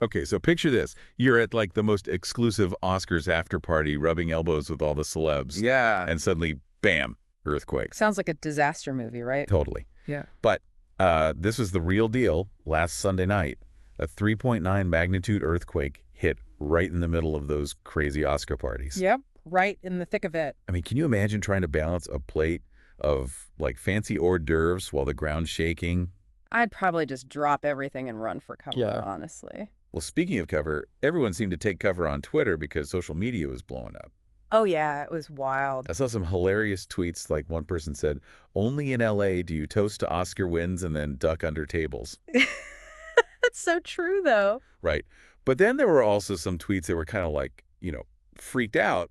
Okay, so picture this. You're at like the most exclusive Oscars after party, rubbing elbows with all the celebs, Yeah. and suddenly, bam, earthquake. Sounds like a disaster movie, right? Totally. Yeah. But this was the real deal last Sunday night. A 3.9 magnitude earthquake hit right in the middle of those crazy Oscar parties. Yep, right in the thick of it. I mean, can you imagine trying to balance a plate of like fancy hors d'oeuvres while the ground's shaking? I'd probably just drop everything and run for cover, Yeah. honestly. Well, speaking of cover, everyone seemed to take cover on Twitter because social media was blowing up. Oh, yeah, it was wild. I saw some hilarious tweets, like one person said, "Only in LA do you toast to Oscar wins and then duck under tables." That's so true, though. Right. But then there were also some tweets that were kind of like, freaked out.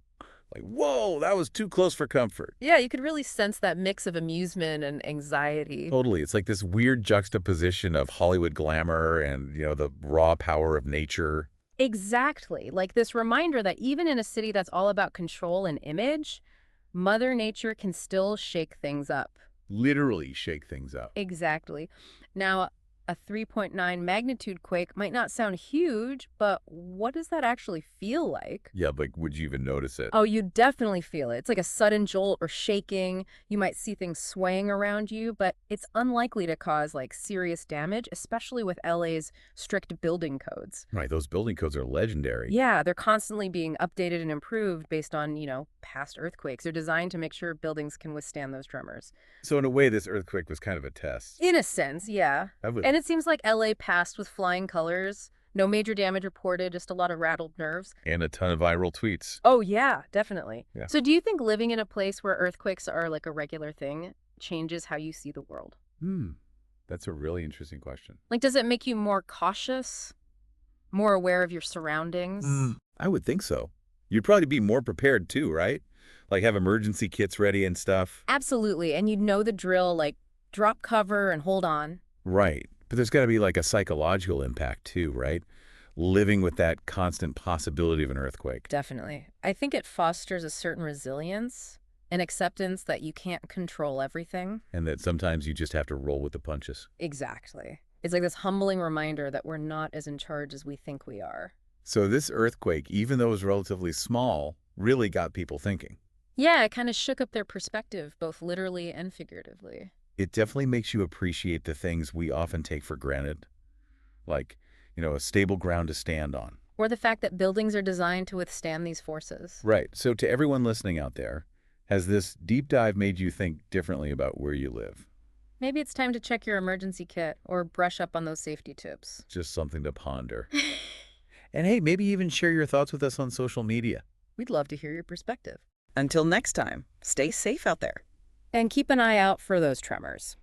Like, whoa, that was too close for comfort. Yeah, you could really sense that mix of amusement and anxiety. Totally. It's like this weird juxtaposition of Hollywood glamour and, the raw power of nature. Exactly. Like this reminder that even in a city that's all about control and image, Mother Nature can still shake things up. Literally shake things up. Exactly. Now, a 3.9 magnitude quake might not sound huge, but what does that actually feel like? Yeah, like, would you even notice it? Oh, you definitely feel it. It's like a sudden jolt or shaking. You might see things swaying around you, but it's unlikely to cause like serious damage, especially with LA's strict building codes. Right, those building codes are legendary. Yeah, they're constantly being updated and improved based on, past earthquakes. They're designed to make sure buildings can withstand those tremors. So in a way, this earthquake was kind of a test. In a sense, yeah. And it seems like LA passed with flying colors. No major damage reported, just a lot of rattled nerves. And a ton of viral tweets. Oh, yeah, definitely. Yeah. So do you think living in a place where earthquakes are like a regular thing changes how you see the world? That's a really interesting question. Like, does it make you more cautious, more aware of your surroundings? I would think so. You'd probably be more prepared too, right? Like have emergency kits ready and stuff. Absolutely. And you'd know the drill, like drop cover and hold on. Right. But there's got to be like a psychological impact too, right? Living with that constant possibility of an earthquake. Definitely. I think it fosters a certain resilience and acceptance that you can't control everything. And that sometimes you just have to roll with the punches. Exactly. It's like this humbling reminder that we're not as in charge as we think we are. So this earthquake, even though it was relatively small, really got people thinking. Yeah, it kind of shook up their perspective, both literally and figuratively. It definitely makes you appreciate the things we often take for granted. Like, a stable ground to stand on. Or the fact that buildings are designed to withstand these forces. Right. So to everyone listening out there, has this deep dive made you think differently about where you live? Maybe it's time to check your emergency kit or brush up on those safety tips. Just something to ponder. And hey, maybe even share your thoughts with us on social media. We'd love to hear your perspective. Until next time, stay safe out there. And keep an eye out for those tremors.